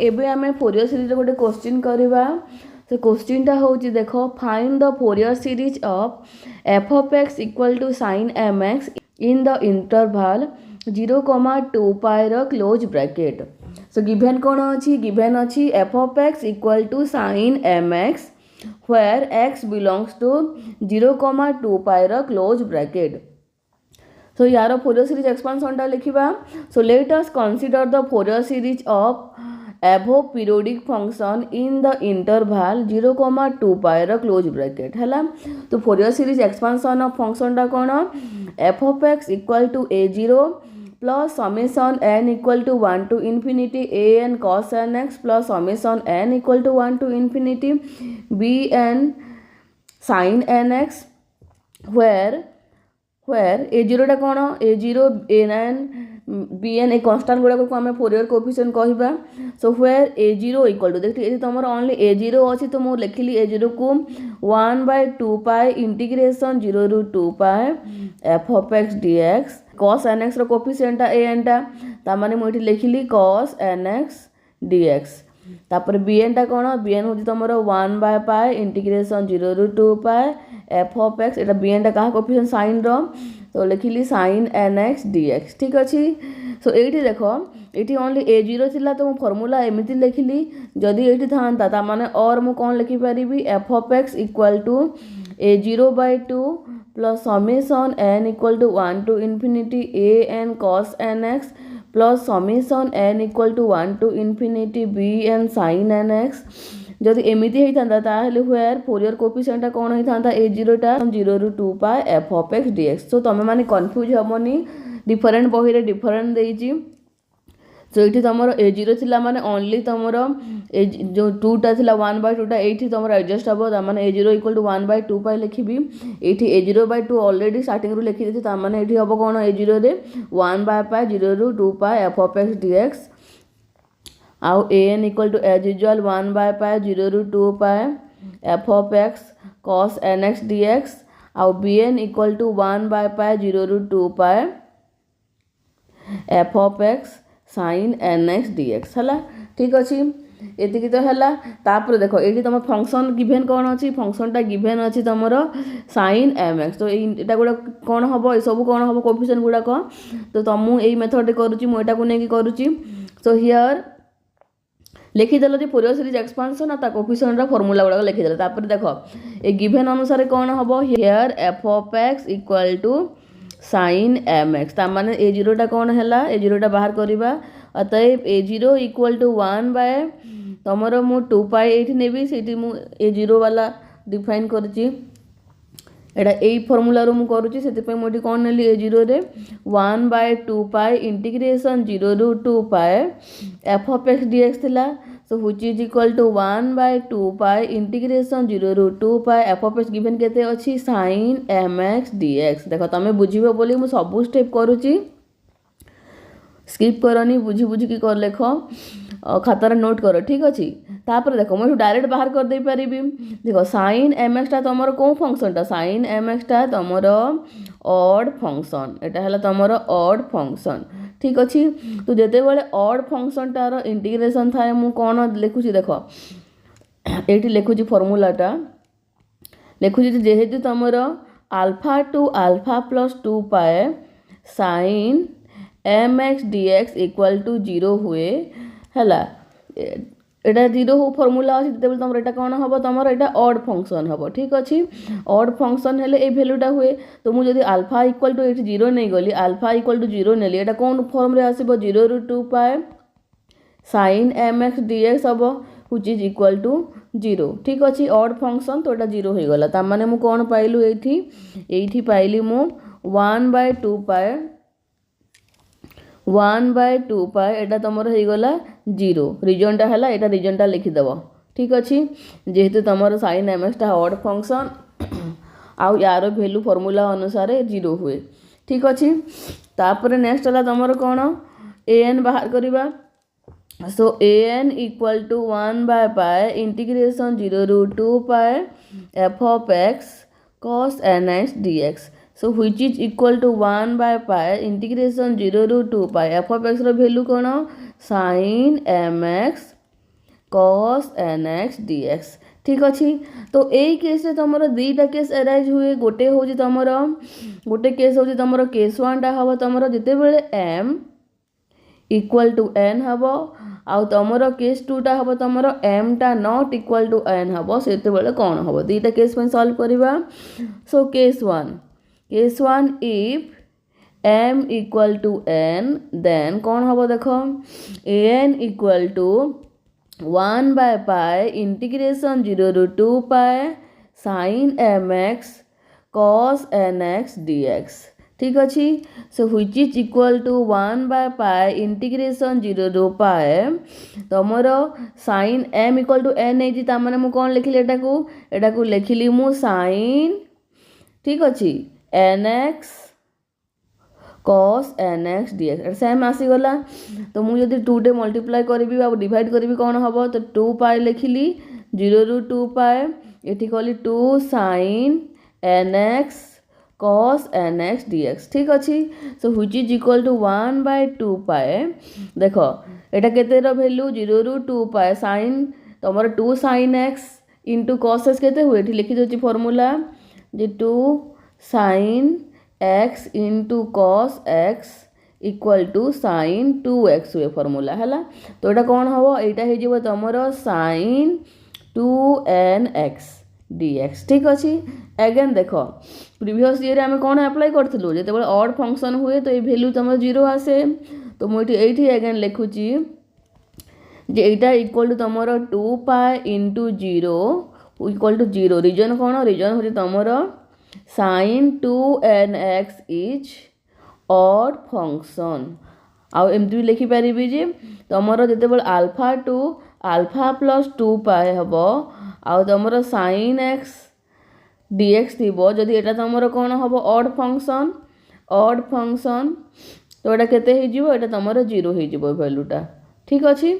एबे आमे Fourier series गोटे क्वेश्चन करवा। से क्वेश्चनटा होची देखो, find the Fourier series of f of x equal to sign m x in the interval 0, 2 रो क्लोज ब्रैकेट। सो गिवन कौन अच्छी, गिवन अच्छी f of x equal to sign m x where x belongs to 0, 2 रो close bracket. So यार Fourier series expansion लिखा। So let us consider the Fourier series of above periodic function in the interval 0, 2 रो close bracket है। तो Fourier series expansion of function टा कौन, f of x equal to a0 plus summation n equal to 1 to infinity an cos n x plus summation n equal to 1 to infinity bn sin n x where a0 टा कौन, a0 an bn A constant गुड़ा को आम Fourier coefficient कहवा। सो where a0 equal to देखिए तुम only a0 अच्छी तो मुझे लिखिली a0 को 1/2 इंटीग्रेशन 0 ରୁ 2 f of x dx cos nx रो कोफिशिएंट an ता माने मुझे लिखिली cos nx dx। तापर bn टा कौन, bn होची तुमर 1/π इंटीग्रेशन 0 ରୁ 2 f of x Etah bn टा कहा कोफिशिएंट साइन रो तो लिखिली साइन nx dx। ठीक अच्छे। सो ये देख ये ओनली a0 थिला तो फॉर्मूला एमती लिखिली। जदि ये था ता माने और मु कौन लिखिपारि f of x equal to a0/2 plus summation n equal to 1 to infinity an cos nx plus summation n equal to 1 to infinity bn sin nx। जदि एमती होता ताहले व्हेयर फोरियर कोफिशिएंट कौन होता a0 टा 0 ରୁ 2 एफ ऑफ एक्स dx। सो तुम मैंने कन्फ्यूज हेबनी, डिफरेंट बही रे डिफरेंट देइची। सो ये तुम a0 थिला माने ओनली तुम जो 2 टा थिला 1/2 टा ये तुम एडजस्ट हम ताने a0 इक्वल टू 1/2 लिखी। ये a0/2 ऑलरेडी स्टार्टिंग रू लिखी देती ताने ये हम कौन a0 रे 1/π 0 ରୁ 2 एफ ऑफ एक्स dx आउ an equal to as usual 1/π 0 ରୁ 2 f of x cos nx dx आउ bn इक्वल टू 1/π 0 ରୁ 2 f of x sin nx dx है। ठीक अच्छे, ये तो है। तापर देखो ये तुम फंक्शन गिवेन कौन अच्छी, फंक्शन टा गिवेन अच्छी तुम sin mx। तो यहाँ गुड़ा कौन हम, ये सब कौन हम कोफिशिएंट गुड़ाक। तो तुम यही मेथड करुँची मुझे नहीं करुँची। सो हियर लिखिदेल जो फोरियर सीरीज एक्सपांशन और कोफिशिएंट फॉर्मूला गुड़ा लिखिदेल। तापर देख ये गिवेन अनुसार कौन हम, here f of x equal to sign m x ता माने a0 टा कौन है, a0 टा बाहर करवा। अतएव a0 इक्वल टू 1 तुमर मु 2 ये नेबी से a0 वाला डिफाइन करची। एटा यही फॉर्मूला रो मु करूची से मुझे कौन नेली a0 रे 1/2 इंटीग्रेशन 0 ରୁ 2 एफ ऑफ एक्स dx थिला। So which is equal to 1/2 integration 0 ରୁ 2 एफ ऑफ एक्स गिवन केते अछि sin mx dx। देखो तुम बुझिबो बोली मु सब स्टेप करूची, स्किप करनी, बुझी बुझी की कर लेख खातार नोट कर। ठीक अच्छे। तापर देखो मुझे डायरेक्ट बाहर कर दे पारि। देखो साइन एम एक्स टा तुम कौन फंक्शन टा, साइन एम एक्स टा तुम ऑड फंक्शन, एटा है तुम ऑड फंक्शन। ठीक अच्छे। तो जिते बड़े ऑड फंक्शन टार इंटीग्रेशन थाए मु कौन लिखुची देख ये लिखुची फॉर्मूलाटा लिखुची जेहेतु तुम alpha to alpha plus 2 sine m x dx equal to 0 हुए है। एटा 0 हो फॉर्मूला अच्छी जो तुम एटा कौन हम तुम एटा ऑड फंक्शन हम। ठीक अच्छे। ऑड फंक्शन हेले ए भैल्यूटा हुए। तो मुझे जब अल्फा इक्वल टू ये 0 नहीं गली, अल्फा इक्वल टू 0 नेली, एटा कौन फॉर्म रे आसीबो 0 ରୁ 2 साइन एम एक्स dx हम व्हिच इज इक्वल टू 0। ठीक अच्छे। ऑड फंक्शन तो एटा 0 हो गला ता माने मु कौन पाइलु एठी पाइली मु 1/2 एटा तुम हो गला 0। रिजनटा है एटा रिजनटा लिखिदेव। ठीक अच्छे। जेहेतु तुम sine m x odd function आउ यार वैल्यू फॉर्मूला अनुसार 0 हुए। ठीक अच्छे। तापर नेक्स्ट है तुम कौन an बाहर करवा। So an equal to 1/π integration 0 ରୁ 2 f of x cos nx dx। So which is equal to 1/π integration 0 ରୁ 2 एफ ऑफ एक्स रो वैल्यू कौन sin mx cos nx dx ठीक अच्छी। तो यही केस रे तुम दुईटा केस एराइज हुए गोटे हूँ तुम गोटे केस हूँ तुम केस वन टा हम तुम जिते बड़े m इक्वल टू n हम आउ तुम केस टू टा हम तुम m टा नॉट इक्वल टू n हम से कौन हम दुईटा केस सॉल्व करवा। So case one if m equal to n then कौन हम देख an equal to 1 by pi integration 0 to 2 pi sin mx cos nx dx ठीक अच्छी। So which is equal to 1 by pi integration 0 to pi तुमर sin m equal to n है ताने मु कौन लिखली एटा को लिखली मु sin ठीक अच्छी nx cos nx dx same आसीगला। तो मुझे 2 डे मल्टीप्लाई करी डिवाइड करी कौन हम तो 2 पाई लिखली 0 रू 2 पाए ये कली 2 sin nx cos nx dx ठीक अच्छी। So which is equal to 1 by 2 पाए देख एटा केते वैल्यू 0 रू 2 पाए sin तुम 2 sin x into cos x केते हुए लिखी दे फॉर्मूला जे 2 sin x into cos x equal to sin 2x हुए फॉर्मूला है। तो यहाँ कौन हम यहाँ तुम sin 2nx dx ठीक अच्छी। अगेन देख प्रीवियस ईयर आम कौन अप्लाई करूँ जो ऑड फंक्शन हुए तो ये वैल्यू तुम 0 आसे। तो मुझे अगेन लिखुची जे यहाँ इक्वल टू तुम 2 pi into 0 equal to 0 reason कौन रिजन हूँ तुम sin 2nx is odd function आउ एमती भी लिखिपारि जे तुम जिते अल्फा टू अल्फा प्लस 2 पाए हम आउ तुम sin x dx थी जदि एटा तुम कौन हम ऑड फंक्शन तो यहाँ केते हो तुम 0 हो वैल्यूटा ठीक अच्छी।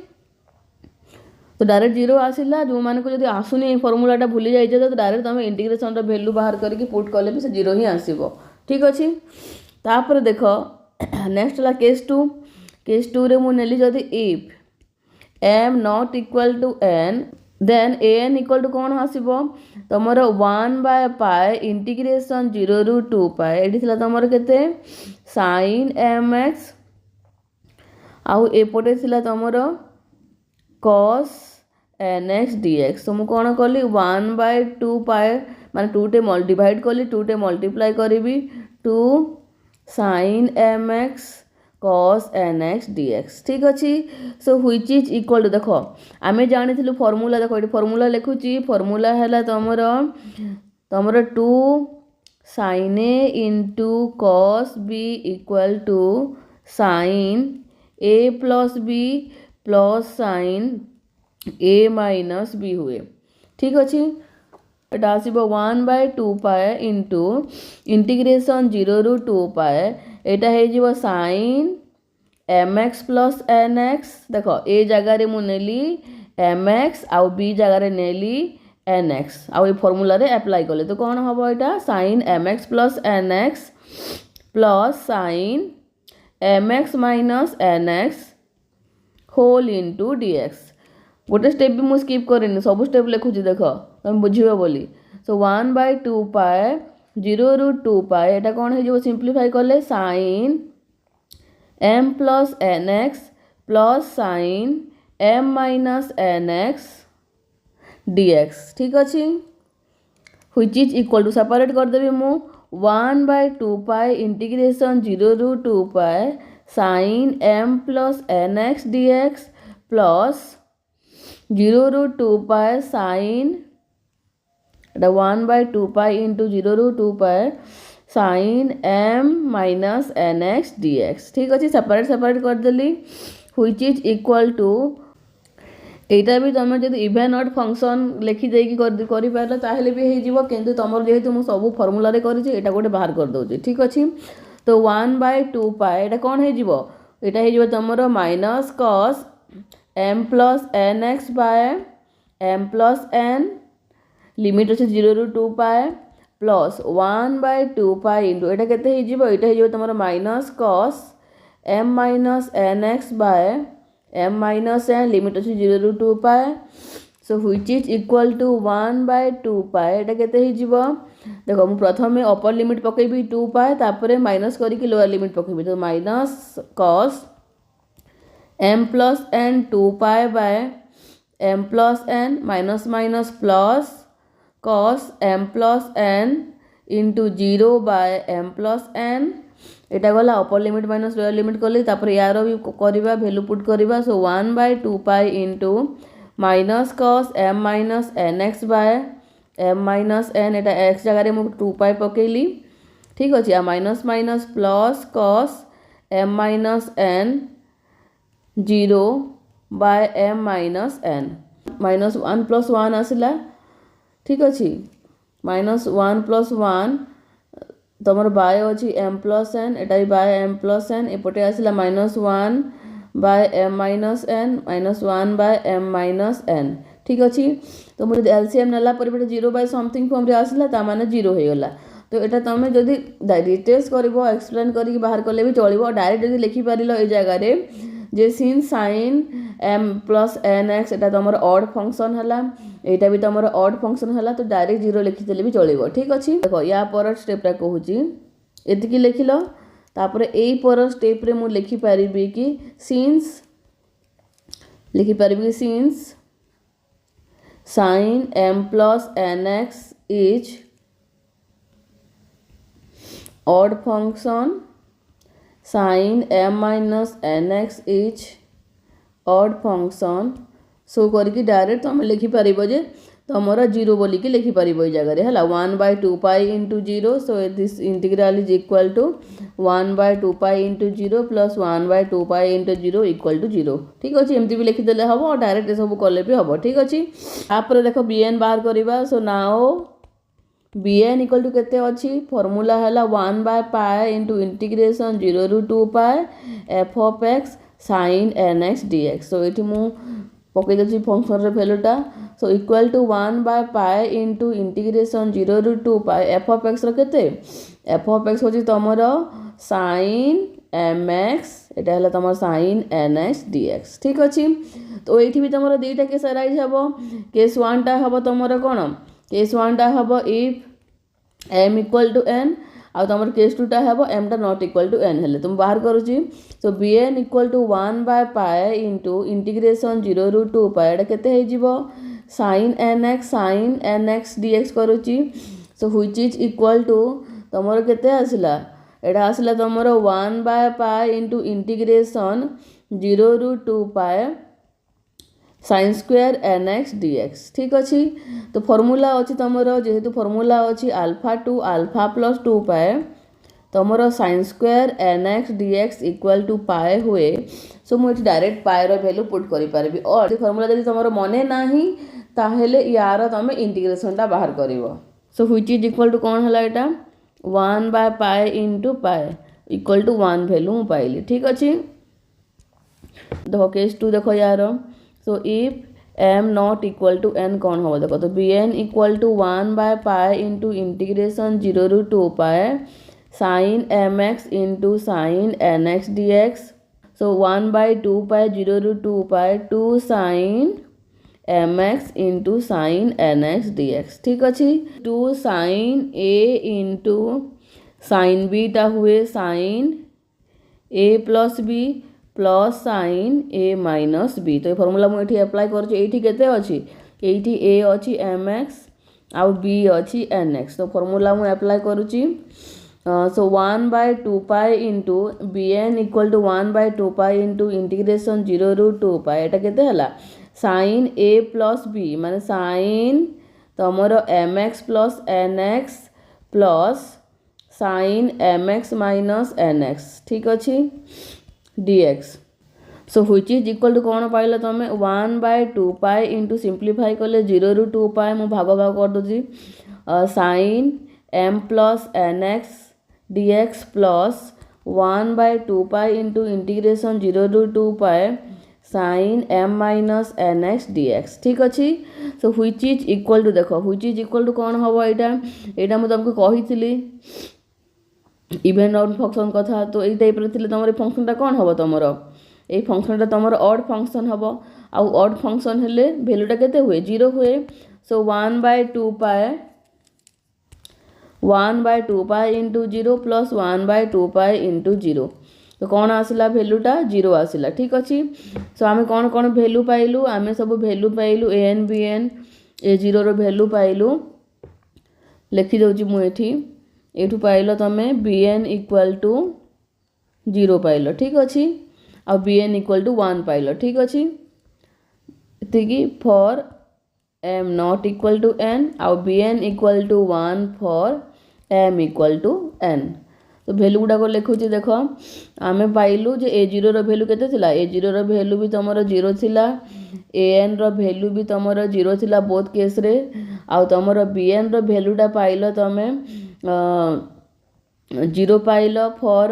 तो डायरेक्ट 0 आसला जो माने को जदि आसुनी फॉर्मूलाटा भूली जाइए तो डायरेक्ट तुम इंटीग्रेशन रो वैल्यू बाहर करके पुट कले भी से 0 ही आसीबो ठीक अच्छी। तापर देख नेक्स्ट ला केस 2 रे मु नेली जदि if m not equal to n then an equal to कौन आसीबो तुमर 1 by pi इंटीग्रेशन 0 रू 2 pi एठी थिला तुमर केते sin mx आउ एपटे थिला तुमर cos nx dx। तो मुझे कौन कली 1 by 2 पाए माने 2 टे डिवाइड कली 2 टे मल्टीप्लाई करी 2 sin mx cos nx dx ठीक अच्छी। So which is equal to देख आम जानी फॉर्मूला देख ये फॉर्मूला लिखुची फॉर्मूला है तुम 2 sin a into cos b equal to sin a plus b plus sin a minus b हुए ठीक अच्छी। एटा आसीबो 1 by 2 पाए इंटू इंटीग्रेशन 0 रू 2 पाए एटा हे जीवो sin mx प्लस nx देख ए जगह मु नेली mx आउ b जगह नेली nx आउ ये फॉर्मूला रे अप्लाई कले तो कौन हम एटा sin mx plus nx plus sin mx minus nx whole into dx गोटे स्टेप भी मुझे स्किप करें सब स्टेप लिखुची देख तुम बुझे बोली। सो 1 by 2 पाए 0 रू 2 पाए एटा कौन हो सिंप्लीफाई कले sin m plus nx plus sin m minus nx dx ठीक अच्छी। Which is equal to separate करदेवी मु 1 by 2 पाए इंटीग्रेशन 0 रू 2 पाए sin m plus nx dx plus 0 रू 2 पाए sin 1 by 2 पाए इंटू 0 रू 2 पाए sin m minus nx dx ठीक अच्छे सेपरेट करदेली व्हिच इज इक्वल टू यहाँ भी तुम जब इभेन ऑड फंक्शन लिखी देकी कर भी हो किंतु तुम जेहेतु मुझे सब फर्मूला करा गोटे बाहर कर दूसरी ठीक अच्छे। तो 1 by 2 पाए यहाँ कौन हो तुम minus cos m plus n x by m plus n limit अच्छे 0 रू 2 pi plus 1 by 2 pi into यहाँ के तुम minus cos m minus n x by m minus n limit अच्छी 0 ରୁ 2 pi so which is equal to 1/2 pi एटा केते ही जीवो देखो मु प्रथमे अपर लिमिट पकेबी 2 पाए तापरे माइनस करिक लोअर लिमिट पकेबी तो minus cos m plus n 2 pi by m plus n minus minus plus cos m plus n into 0 by m plus n एटा गला upper limit minus lower limit कली तापर यार भी करबा वैल्यू पुट करबा so 1/2 pi into minus cos m minus nx by m minus n एटा x जगह रे मु 2 पाई पकेली ठीक अछि आ minus minus plus cos m minus n 0 by m minus n minus 1 plus 1 आसिला ठीक अछि माइनस 1 प्लस 1 तमर बाय अछि m प्लस n एटा भी बाय m प्लस n एपटे आसिला minus 1 by m minus n minus 1 by m minus n ठीक अछि तो मुझे एलसीएम नेला परिबे 0 बाय समथिंग फॉर्म रे आसिला ता माने 0 हो गला तो एटा तमे जदी डिटेल्स करबो एक्सप्लेन करी बाहर करले भी चलिबो डायरेक्ट जदी लिखि पारिलो ए जगह रे जे sin sin m plus nx एटा तमर ऑड फंक्शन हला एटा भी तमर ऑड फंक्शन हला तो डायरेक्ट 0 लिखि देले भी चलिबो ठीक अछि देखो या पर स्टेप रा कहूची एतिकी लिखिलो तापर एई पर स्टेप रे मु लिखि पारिबी कि since लिखि पारिबी since sin m plus nx is odd function sin m minus nx is odd function सो करके डायरेक्ट तुम लिखि पारिबो जे तमरा 0 बोली के लिखि पारिबो ए जगह रे हला 1/2 पाई into 0 so this integral is equal to 1/2 pi into 0 plus 1/2 pi into 0 equal to 0 ठीक अछि एमती भी लिखि देले हबो डायरेक्ट सब करले भी हबो ठीक अछि आपरे देखो bn बाहर करबा so now bn equal to केते अछि फार्मूला हला 1/pi into integration 0 ରୁ 2 pi f of x sin nx dx so एठी मु पके दछि फंक्शन रे वैल्यूटा so equal to 1/pi into integration 0 ରୁ 2 pi f of x रो केते f of x होछि तमरो sin mx एटा हला तमर sin nx dx ठीक अछि तो एठी भी तमरो दुईटा केस अराइज हबो केस 1 टा हबो तमरो कोन केस 1 टा हबो if m equal to n आ तमर केस 2 टा हबो m टा नॉट इक्वल टू n हेले तुम बाहर करूची सो bn equal to 1/pi into integration 0 ରୁ 2 pi एटा केते हे जिवो sin nx dx करूची so which is equal to तमर केते आसिला एटा आसिला तमर 1/pi into integration 0 ରୁ 2 pi sin square nx dx ठीक अछि तो फार्मूला अछि तमरो जेहेतु फार्मूला अछि alpha to alpha plus 2 pi तमरो sin square nx dx equal to pi हुए सो मु डायरेक्ट पाए रो वैल्यू पुट करि परबी और फार्मूला जदि तमरो मने नाही ताहेले यार तमे इंटीग्रेशन ता बाहर करिवो सो व्हिच इज इक्वल टू कोन हला एटा 1/pi into pi equal to 1 value मु पाइली ठीक अछि देखो केस 2 देखो यार so if m not equal to n कौन होगा देखो तो bn equal to 1/pi into integration 0 ରୁ 2 pi sin mx into sin nx dx so 1/2 pi 0 ରୁ 2 pi 2 sin mx into sin nx dx ठीक अछि 2 sin a into sin b टा हुए sin a plus b plus sin a minus b तो formula मु एठी apply करछि एठी केते अछि एठी a अछि mx आ b अछि nx तो फार्मूला मु apply करूछि so 1/2 pi into bn equal to 1/2 pi into integration 0 ରୁ 2 pi एटा केते हला sin a plus b माने sin तमरो mx plus nx plus sin mx minus nx ठीक अछि dx so which is equal to कौन pile तमे 1/2 pi into simplify कले 0 ରୁ 2 pi मु भाग भाग कर doji sin m plus nx dx plus 1/2 pi into integration 0 ରୁ 2 pi sin m minus nx dx ठीक अछि so which is equal to देखो which is equal to कौन हबो एटा मु तुमको कहितली इवेंट आउट फंक्शन कथा तो ए टाइप रे थिले तमरे फंक्शन ता कोन हबो तमरो ये फंक्शनटा तुम ऑड फंक्शन हम आउ ऑड फंक्शन हेले भैल्यूटा केते हुए 0 हुए सो 1/2 पाई इंटू 0 प्लस 1/2 पाई इंटू 0 तो कौन आसला भैल्यूटा 0 आसला ठीक अच्छे सो आम कौन कौन भैल्यू पाइलु आम सब भैल्यू पाइलु an bn ए 0 रो भैल्यू पाइलु लिखी दउची मुझे एठू पाइल तमे bn इक्वल टू 0 पाइल ठीक अच्छे आ bn इक्वल टू 1 पाइल ठीक अच्छे इतकी for m not equal to n आउ bn equal to 1 for m equal to n तो भैल्यू गुड़ाक लिखुची देख आम पाइलु जे ए 0 रो भैल्यू केते थिला ए 0 रो भैल्यू भी तुमर 0 थिला an रो भैल्यू भी तुमर 0 थिला बोथ केस रे आउ तुमर bn रो भैल्यूटा पाइल तमे 0 पाइल for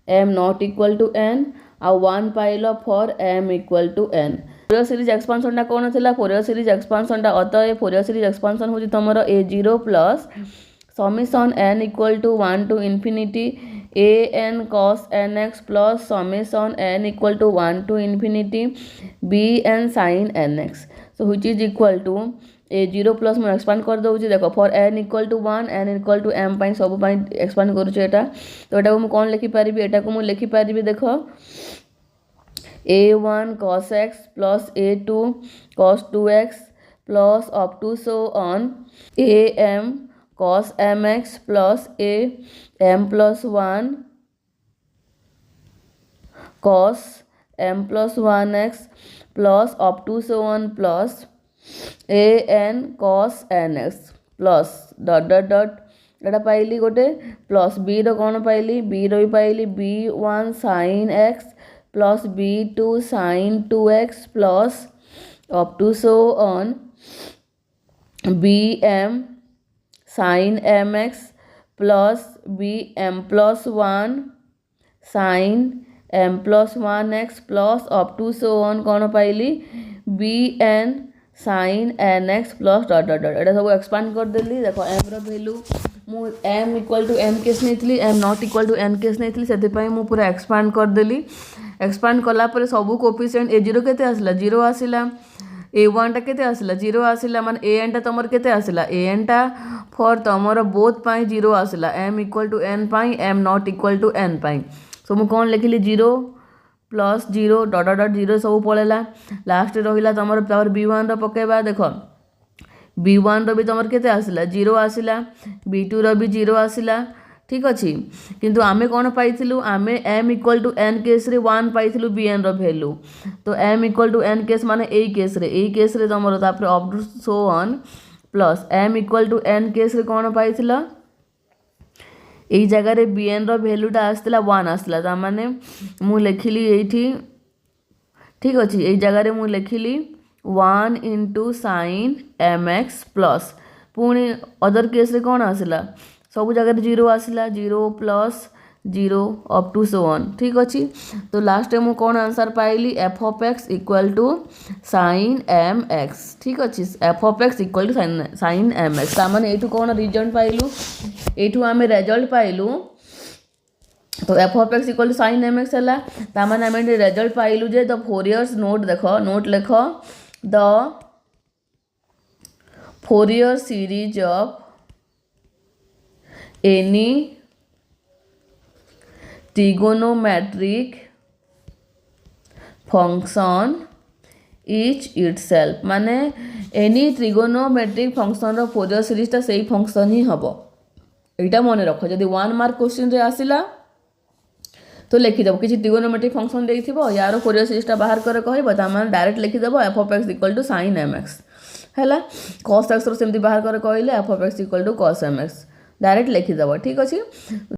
m not equal to n आउ 1 पाइल for m equal to n Fourier series expansion कौन थिला फोरियर सीरीज एक्सपांशन अतः फोरियर सीरीज एक्सपांशन होची तुमर a0 plus summation n equal to 1 to infinity an cos nx plus summation n equal to 1 to infinity bn sin nx so which is equal to a0 plus मैं expand कर दूँ देख for n equal to 1 n equal to m pi सब pi expand करूँ एटा तो एटा को मैं कौन लिखिपारि एटा को मैं लिखिपारि देख a1 cos x plus a2 cos 2x plus up to so on am cos mx plus a m plus 1 cos m प्लस 1x plus up to so on plus a n cos nx plus dot dot dot एटा पाइली गोटे plus b रो कौन पाइली b रो भी पाइली b1 sin x plus b2 sin 2x plus up to so on bm sin mx plus bm plus 1 sin m प्लस 1x plus up to so on कौन पाइली bn sin nx plus dot dot dot एटा सब expand कर देली देखो m रो वैल्यू मु m equal to m case नहीं m not equal to n case नहीं से मु पूरा एक्सपांड कर देली एक्सपांड कला पर सबू कोफिशिएंट a0 केते आसला 0 आसला a1 टा केते आसला 0 आसला माने an टा तमर केते आसला an टा फॉर तमर बोथ पाई 0 आसला m equal to n pi m not equal to n pi so मु कौन लिखिली 0 प्लस 0 डट डट 0 सब पड़ेला लास्ट रहिला तमर पावर b1 रो पकेबा देखो b1 रो भी तमर केते आसला 0 आसला b2 रो भी 0 आसला ठीक अच्छे किंतु आमे कौन पाइथिलु आमे m equal to n case रे 1 पाइथिलु bn रो वैल्यू तो m equal to n case माने ए केस रे तमरो तापर up to so on plus m equal to n case रे कौन पाइथिला एई जगह रे bn रो वैल्यूटा आस्तिला 1 आस्तिला ता माने मु लिखिली एठी ठीक अच्छे एई जगह रे मु लिखिली 1 इंटू sin mx प्लस पुणी अदर केस रे कौन आसला सब जगह 0 आसला 0 plus 0 up to so on ठीक अच्छे तो लास्ट मु कौन आंसर पाइली f of x equal to sign m x ठीक अच्छे f of x equal to sign m x ताମାନେ एठू कौन रिजल्ट पाइलु एठू आमे रिजल्ट पाइलु तो f of x equal to sign m x है ताମାନେ आमे रिजल्ट पाइलु जे द फोरियर्स नोट देख नोट लिख the Fourier series of any trigonometric function etch itself माने एनी ट्रिगोनोमेट्रिक फंक्शन रो फोरियर सीरीजटा सेही फंक्शन ही हम एटा मन रख जदि 1 मार्क क्वेश्चन रे आसिला तो लिखिदेव किसी ट्रिगोनोमेट्रिक फंक्शन देइथिबो यार फोरियर सीरीजटा बाहर करे कहबो ता माने डायरेक्ट लिखिदेव f of x equal to sin mx हैला cos x रो सेमति बाहर करे कहले f of x equal to cos mx direct लिखिदेव ठीक अछि।